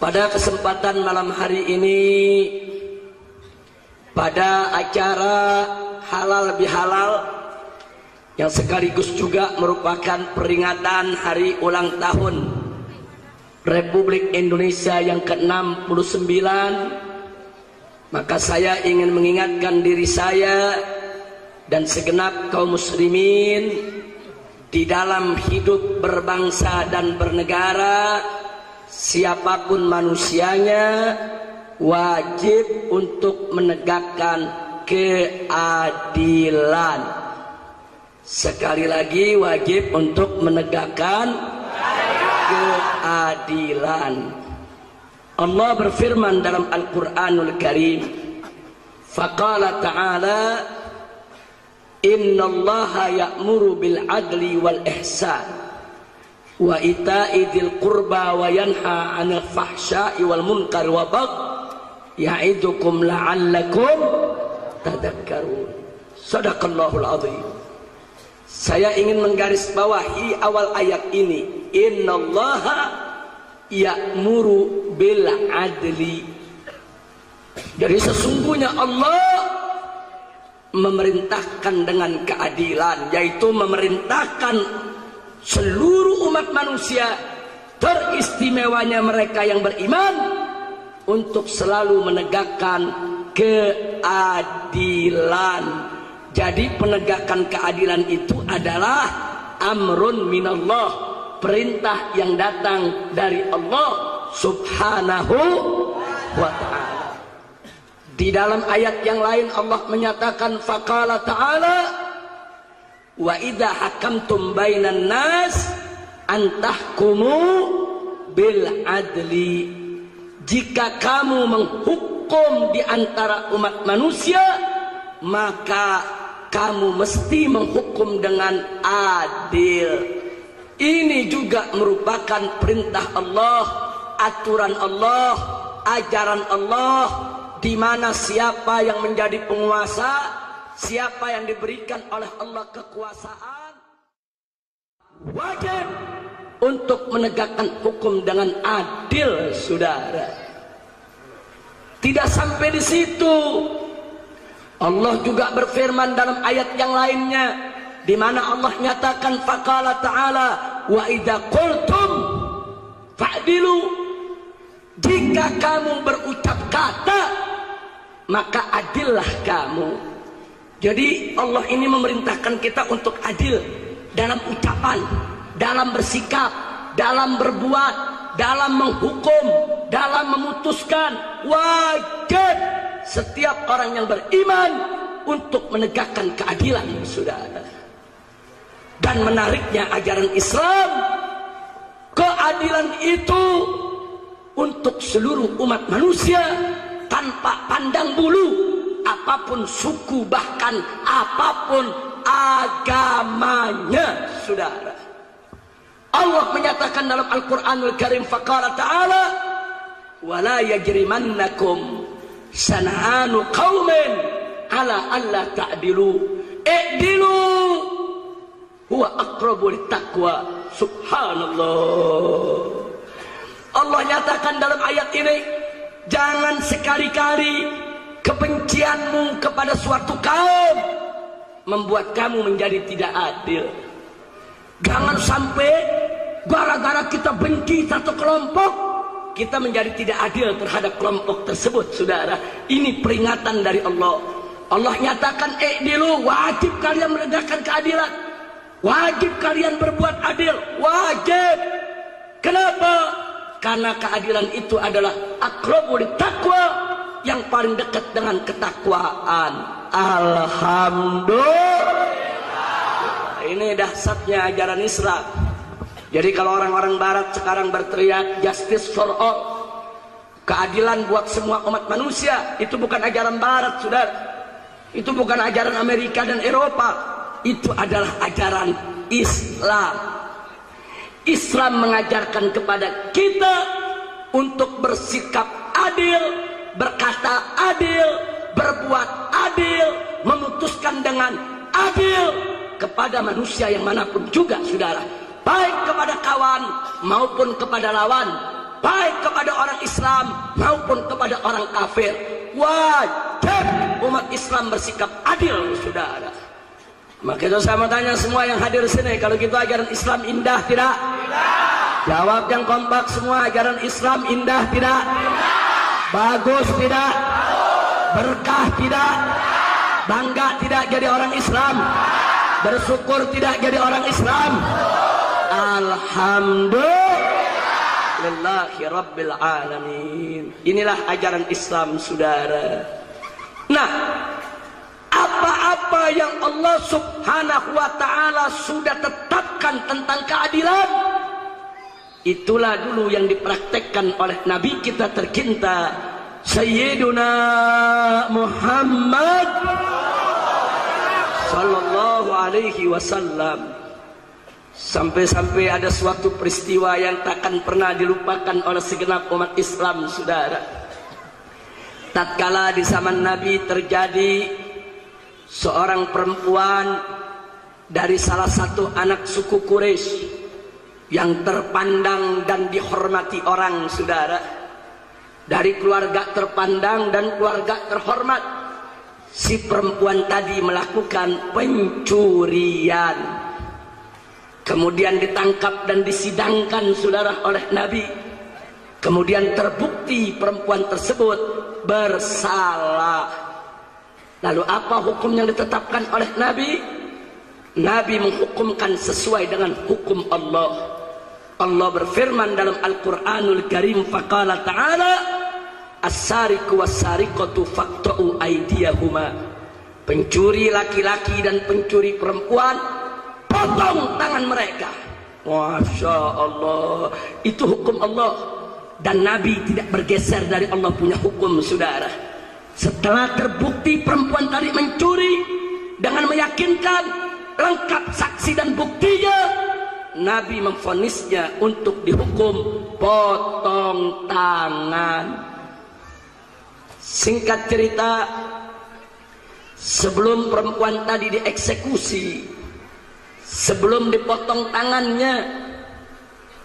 Pada kesempatan malam hari ini, pada acara halal bihalal yang sekaligus juga merupakan peringatan hari ulang tahun Republik Indonesia yang ke-69, maka saya ingin mengingatkan diri saya dan segenap kaum muslimin di dalam hidup berbangsa dan bernegara, siapapun manusianya wajib untuk menegakkan keadilan. Sekali lagi, wajib untuk menegakkan keadilan. Allah berfirman dalam Al-Quranul Karim, faqala ta'ala, innallaha ya'muru bil adli wal ihsan wa ita'i dzil qurba wa yanha 'anil fahsya'i wal munkar wa baghi ya'idukum la'allakum tadhakkarun. Shadaqallahul azim. Saya ingin menggarisbawahi awal ayat ini, innallaha ya'muru bil adli. Jadi sesungguhnya Allah memerintahkan dengan keadilan, yaitu memerintahkan seluruh umat manusia, teristimewanya mereka yang beriman, untuk selalu menegakkan keadilan. Jadi penegakan keadilan itu adalah amrun minallah, perintah yang datang dari Allah subhanahu wa ta'ala. Di dalam ayat yang lain Allah menyatakan, faqala ta'ala, wa idza hakamtum bainan nas an tahkumu bil adli. Jika kamu menghukum di antara umat manusia, maka kamu mesti menghukum dengan adil. Ini juga merupakan perintah Allah, aturan Allah, ajaran Allah, di mana siapa yang menjadi penguasa, siapa yang diberikan oleh Allah kekuasaan, wajib untuk menegakkan hukum dengan adil, saudara. Tidak sampai di situ, Allah juga berfirman dalam ayat yang lainnya, di mana Allah nyatakan, faqala ta'ala, wa idza qultum fa'dilu. Jika kamu berucap kata, maka adillah kamu. Jadi Allah ini memerintahkan kita untuk adil dalam ucapan, dalam bersikap, dalam berbuat, dalam menghukum, dalam memutuskan. Wajib setiap orang yang beriman untuk menegakkan keadilan, saudara. Dan menariknya ajaran Islam, keadilan itu untuk seluruh umat manusia tanpa pandang bulu, apapun suku, bahkan apapun agamanya, saudara. Allah menyatakan dalam Al-Quranul Karim, faqala ta'ala, wala yajrimannakum sana'anu qaumin ala alla ta'dilu i'dilu huwa aqrabu littaqwa. Subhanallah. Allah nyatakan dalam ayat ini, jangan sekali-kali kebencianmu kepada suatu kaum membuat kamu menjadi tidak adil. Jangan sampai gara-gara kita benci satu kelompok, kita menjadi tidak adil terhadap kelompok tersebut, saudara. Ini peringatan dari Allah. Allah nyatakan, dulu wajib kalian menegakkan keadilan, wajib kalian berbuat adil, wajib. Kenapa? Karena keadilan itu adalah aqrabu littaqwa, yang paling dekat dengan ketakwaan. Alhamdulillah. Ini dahsyatnya ajaran Islam. Jadi kalau orang-orang barat sekarang berteriak justice for all, keadilan buat semua umat manusia, itu bukan ajaran barat, saudara. Itu bukan ajaran Amerika dan Eropa. Itu adalah ajaran Islam. Islam mengajarkan kepada kita untuk bersikap adil, berkata adil, berbuat adil, memutuskan dengan adil kepada manusia yang manapun juga, saudara. Baik kepada kawan maupun kepada lawan, baik kepada orang Islam maupun kepada orang kafir. Wajib umat Islam bersikap adil, saudara. Maka itu saya mau tanya semua yang hadir sini, kalau gitu ajaran Islam indah tidak? Tidak. Jawab yang kompak semua, ajaran Islam indah tidak? Tidak. Bagus tidak? Berkah tidak? Bangga tidak jadi orang Islam? Bersyukur tidak jadi orang Islam? Alhamdulillahi Rabbil Alamin. Inilah ajaran Islam, saudara. Nah, apa-apa yang Allah subhanahu wa ta'ala sudah tetapkan tentang keadilan, itulah dulu yang dipraktekkan oleh Nabi kita tercinta Sayyiduna Muhammad sallallahu alaihi wasallam. Sampai-sampai ada suatu peristiwa yang takkan pernah dilupakan oleh segenap umat Islam, saudara. Tatkala di zaman Nabi terjadi seorang perempuan dari salah satu anak suku Quraisy yang terpandang dan dihormati orang, saudara. Dari keluarga terpandang dan keluarga terhormat, si perempuan tadi melakukan pencurian. Kemudian ditangkap dan disidangkan, saudara, oleh Nabi. Kemudian terbukti perempuan tersebut bersalah. Lalu apa hukum yang ditetapkan oleh Nabi? Nabi menghukumkan sesuai dengan hukum Allah. Allah berfirman dalam Al-Quranul Karim, faqala ta'ala as-sariqu was-sariqatu faqta'u aydiyahuma. Pencuri laki-laki dan pencuri perempuan, potong tangan mereka. Masya Allah, itu hukum Allah. Dan Nabi tidak bergeser dari Allah punya hukum, saudara. Setelah terbukti perempuan tadi mencuri dengan meyakinkan, lengkap saksi dan buktinya, Nabi memvonisnya untuk dihukum potong tangan. Singkat cerita, sebelum perempuan tadi dieksekusi, sebelum dipotong tangannya,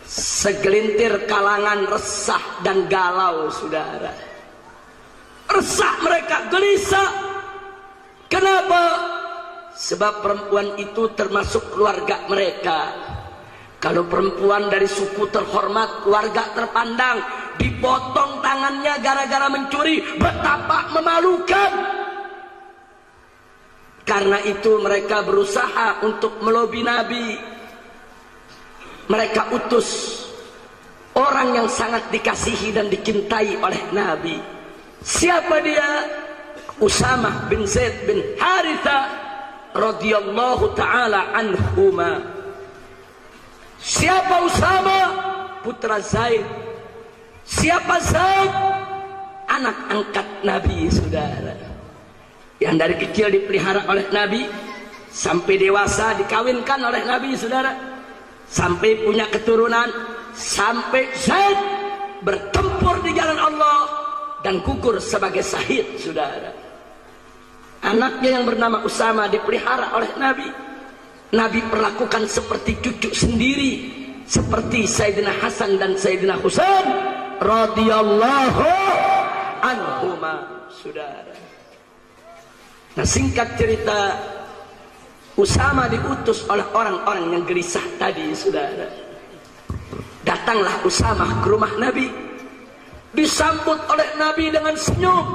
segelintir kalangan resah dan galau, saudara. Resah mereka, gelisah. Kenapa? Sebab perempuan itu termasuk keluarga mereka. Kalau perempuan dari suku terhormat, keluarga terpandang, dipotong tangannya gara-gara mencuri, betapa memalukan. Karena itu mereka berusaha untuk melobi Nabi. Mereka utus orang yang sangat dikasihi dan dicintai oleh Nabi. Siapa dia? Usamah bin Zaid bin Haritha radhiyallahu ta'ala anhuma. Siapa Usama? Putra Zaid. Siapa Zaid? Anak angkat Nabi, saudara. Yang dari kecil dipelihara oleh Nabi, sampai dewasa dikawinkan oleh Nabi, saudara. Sampai punya keturunan, sampai Zaid bertempur di jalan Allah dan gugur sebagai syahid, saudara. Anaknya yang bernama Usama dipelihara oleh Nabi. Nabi perlakukan seperti cucu sendiri, seperti Sayyidina Hasan dan Sayyidina Husain radhiyallahu anhuma, saudara. Nah, singkat cerita, Usama diutus oleh orang-orang yang gelisah tadi, saudara. Datanglah Usama ke rumah Nabi, disambut oleh Nabi dengan senyum,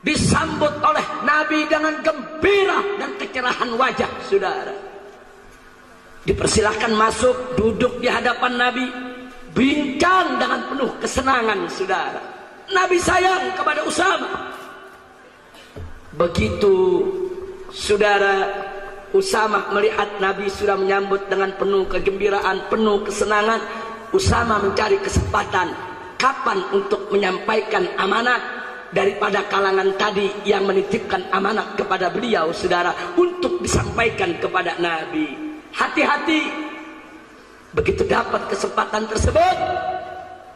disambut oleh Nabi dengan gembira dan kecerahan wajah, saudara. Dipersilahkan masuk, duduk di hadapan Nabi, bincang dengan penuh kesenangan, saudara. Nabi sayang kepada Usama. Begitu, saudara, Usama melihat Nabi sudah menyambut dengan penuh kegembiraan, penuh kesenangan, Usama mencari kesempatan kapan untuk menyampaikan amanat daripada kalangan tadi yang menitipkan amanat kepada beliau, saudara, untuk disampaikan kepada Nabi. Hati-hati. Begitu dapat kesempatan tersebut,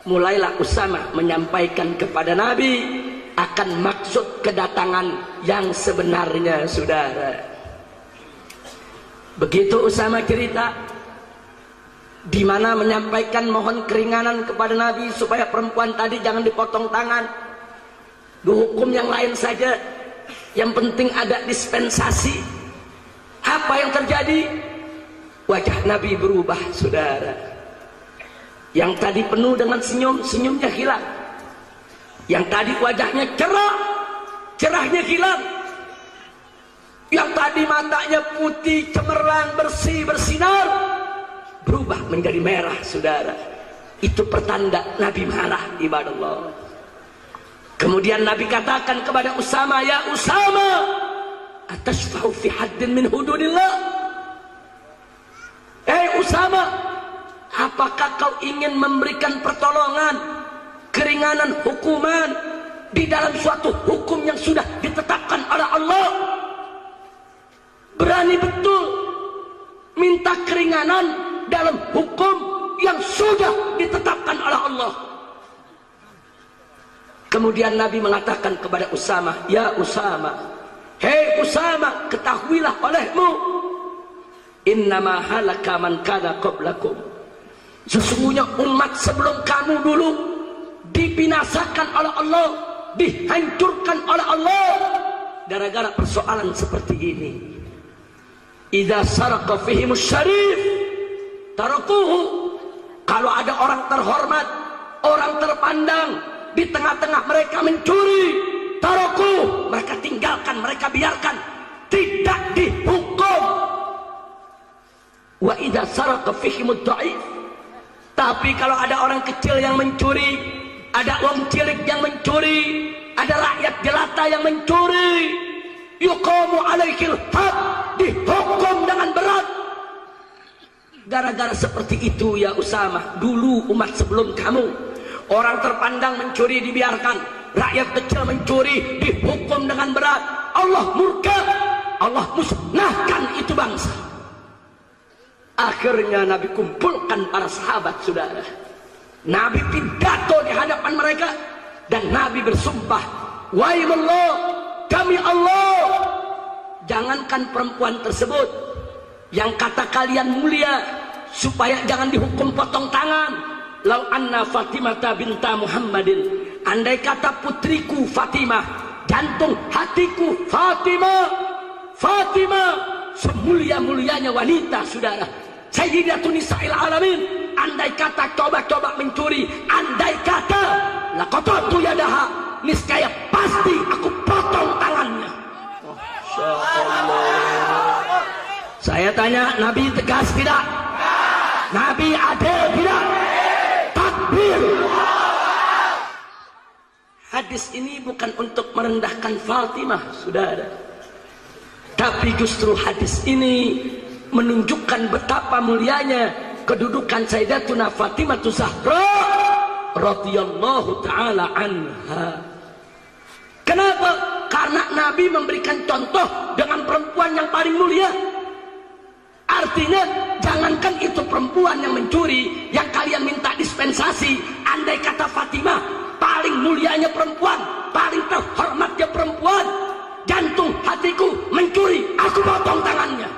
mulailah Usama menyampaikan kepada Nabi akan maksud kedatangan yang sebenarnya, saudara. Begitu Usama cerita, di mana menyampaikan mohon keringanan kepada Nabi supaya perempuan tadi jangan dipotong tangan. Hukum yang lain saja, yang penting ada dispensasi. Apa yang terjadi? Wajah Nabi berubah, saudara. Yang tadi penuh dengan senyum, senyumnya hilang. Yang tadi wajahnya cerah, cerahnya hilang. Yang tadi matanya putih, cemerlang, bersih, bersinar, berubah menjadi merah, saudara. Itu pertanda Nabi marah, ibadah Allah. Kemudian Nabi katakan kepada Usama, ya Usama, atashfa'u fi haddin min hududillah. Usama, apakah kau ingin memberikan pertolongan, keringanan hukuman di dalam suatu hukum yang sudah ditetapkan oleh Allah? Berani betul minta keringanan dalam hukum yang sudah ditetapkan oleh Allah. Kemudian Nabi mengatakan kepada Usama, ya Usama, hei Usama, ketahuilah olehmu, innama halaka man kana qablakum. Sesungguhnya umat sebelum kamu dulu dibinasakan oleh Allah, dihancurkan oleh Allah gara-gara persoalan seperti ini. Idza saraqa fihimus syarif tarakuhu. Kalau ada orang terhormat, orang terpandang di tengah-tengah mereka mencuri, tarakuhu, mereka tinggalkan, mereka biarkan, tidak dihukum. Wa idza saraqa fihimud dha'if. Tapi kalau ada orang kecil yang mencuri, ada wong cilik yang mencuri, ada rakyat jelata yang mencuri, yuqamu alaihil had, dihukum dengan berat. Gara-gara seperti itu ya Usama, dulu umat sebelum kamu, orang terpandang mencuri dibiarkan, rakyat kecil mencuri dihukum dengan berat. Allah murka, Allah musnahkan itu bangsa. Akhirnya Nabi kumpulkan para sahabat, saudara. Nabi pidato di hadapan mereka dan Nabi bersumpah, wahai demi Allah, jangankan perempuan tersebut yang kata kalian mulia supaya jangan dihukum potong tangan. Lau anna Fatimah binta Muhammadin, andai kata putriku Fatimah, jantung hatiku Fatimah, semulia-mulianya wanita, saudara, Sayyidatun Nisa'il Alamin, andai kata coba-coba mencuri, andai kata laqatatu yadaha, niscaya pasti aku potong tangannya. Masya Allah. Saya tanya, Nabi tegas tidak? Nabi adil tidak? Takbir. Hadis ini bukan untuk merendahkan Fatimah, saudara, tapi justru hadis ini menunjukkan betapa mulianya kedudukan Sayyidatuna Fatimah Zahra radhiyallahu taala anha. Kenapa? Karena Nabi memberikan contoh dengan perempuan yang paling mulia. Artinya jangankan itu perempuan yang mencuri, yang kalian minta dispensasi, andai kata Fatimah paling mulianya perempuan, paling terhormatnya perempuan, jantung hatiku mencuri, aku potong tangannya.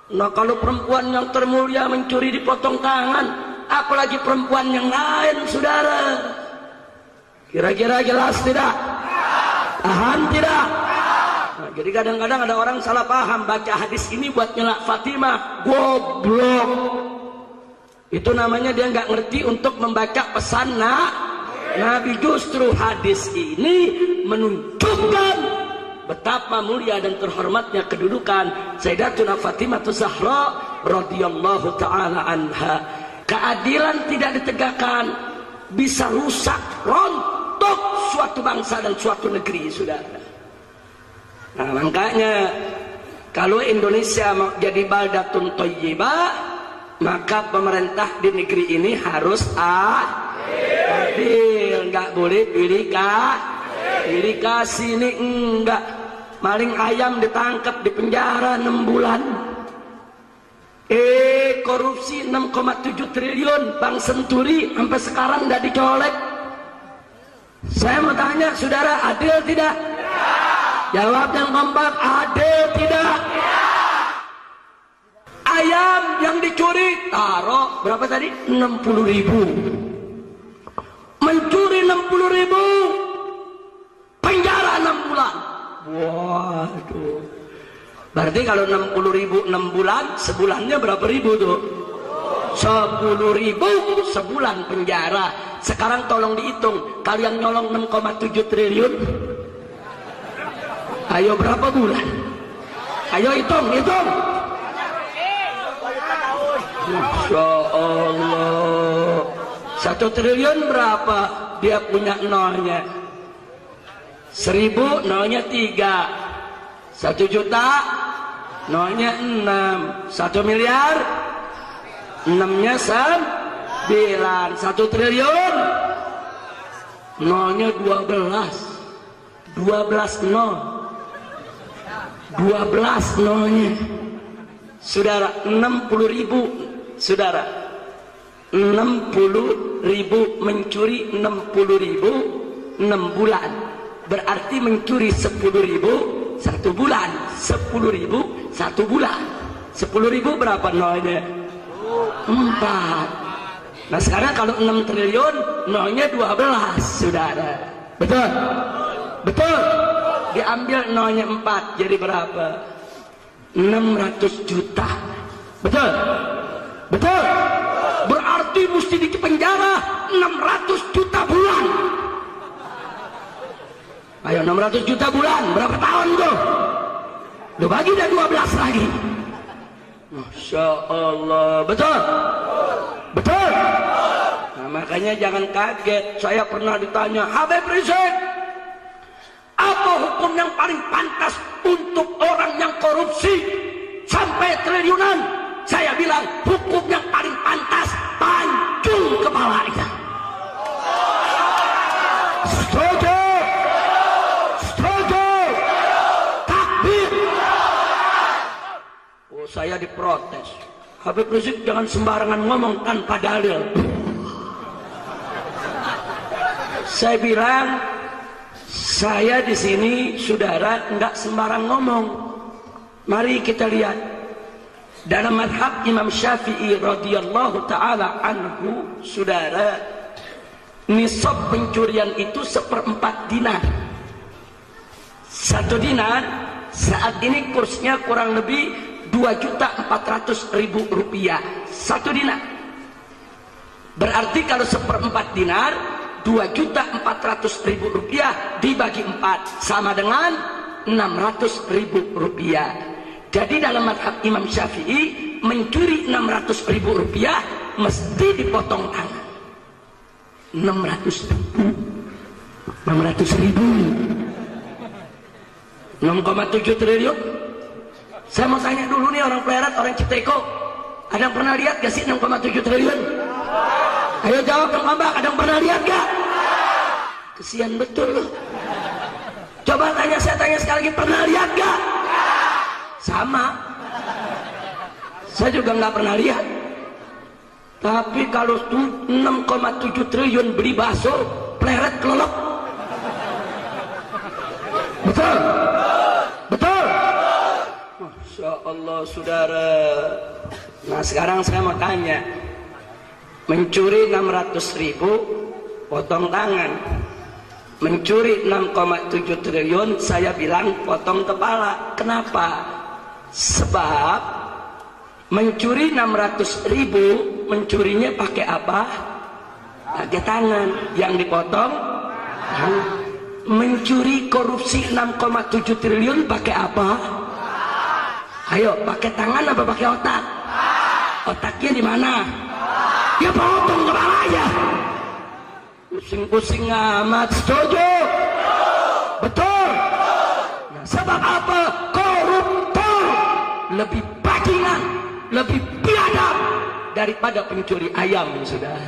Nah, kalau perempuan yang termulia mencuri dipotong tangan, apalagi perempuan yang lain, saudara. Kira-kira jelas tidak? Paham tidak? Nah, jadi kadang-kadang ada orang salah paham, baca hadis ini buat nyelak Fatimah, goblok. Itu namanya dia nggak ngerti untuk membaca pesan Nabi. Justru hadis ini menunjukkan betapa mulia dan terhormatnya kedudukan Sayyidatuna Fatimah Zahra radhiyallahu taala anha. Keadilan tidak ditegakkan bisa rusak, rontok suatu bangsa dan suatu negeri, saudara. Nah, makanya kalau Indonesia mau jadi baldatun thayyibah, maka pemerintah di negeri ini harus adil, nggak boleh pilih sini, enggak. Maling ayam ditangkap di penjara 6 bulan. Korupsi 6,7 triliun Bank Senturi sampai sekarang nggak dicolek. Saya mau tanya, saudara, adil tidak? Jawab yang kompak, adil tidak? ayam yang dicuri taruh berapa tadi? 60.000. Mencuri 60.000 penjara 6 bulan. Waduh. Berarti kalau 60.000 6 bulan, sebulannya berapa ribu tuh? 10.000 sebulan penjara. Sekarang tolong dihitung, kalian nyolong 6,7 triliun. Ayo berapa bulan? Ayo hitung. Masya Allah. 1 triliun berapa? Dia punya nolnya. 1000 nolnya 3. 1 juta nolnya 6. 1 miliar 6-nya 9. 1 triliun nolnya 12. 12 nol. 12 nolnya. Saudara, 60.000. Saudara, 60.000 mencuri 60.000 6 bulan. Berarti mencuri 10.000 1 bulan. 10.000 1 bulan. 10.000 berapa nolnya? 4. Nah sekarang kalau 6 triliun nolnya 12, saudara. Betul? Betul? Diambil nolnya 4 jadi berapa? 600 juta. Betul? Betul? Berarti mesti di penjara 600 juta bulan. Ayo 600 juta bulan berapa tahun tuh? Lu bagi dah 12 lagi. Masya Allah. Betul? Betul? Nah makanya jangan kaget. Saya pernah ditanya, Habib Rizik, apa hukum yang paling pantas untuk orang yang korupsi sampai triliunan? Saya bilang hukum yang paling pantas pancung kepalanya. Setuju? Setuju? Takbir. Oh saya diprotes. Habib Rizik jangan sembarangan ngomong tanpa dalil. Saya bilang, saya di sini saudara enggak sembarang ngomong. Mari kita lihat dalam madhab Imam Syafi'i radhiyallahu taala anhu, saudara, nisab pencurian itu 1/4 dinar. 1 dinar saat ini kursnya kurang lebih 2.400.000 rupiah. 1 dinar. Berarti kalau 1/4 dinar 2.400.000 rupiah dibagi 4 sama dengan 600.000 rupiah. Jadi dalam madhab Imam Syafi'i mencuri 600.000 rupiah mesti dipotong tangan. 600.000 6,7 triliun. Saya mau tanya dulu nih orang Pleret, orang Citeko, ada yang pernah lihat gak sih 6,7 triliun? Ayo jawab dong Mbak, ada yang pernah lihat gak? Kesian betul loh. Coba saya tanya sekali lagi, pernah lihat gak? Sama. Saya juga nggak pernah lihat. Tapi kalau 6,7 triliun beli bakso, Pleret kelelep. Betul? Betul? Masya Allah saudara. Nah sekarang saya mau tanya, mencuri 600.000 potong tangan, mencuri 6,7 triliun saya bilang potong kepala. Kenapa? Sebab mencuri 600.000 mencurinya pakai apa? Pakai tangan. Yang dipotong mencuri korupsi 6,7 triliun pakai apa? Ayo pakai tangan apa pakai otak? Otaknya di mana? Ya potong kepalanya. Pusing-pusing amat. Setuju? Betul? Nah, sebab apa? Koruptor lebih bajingan, lebih biadab daripada pencuri ayam, sudah.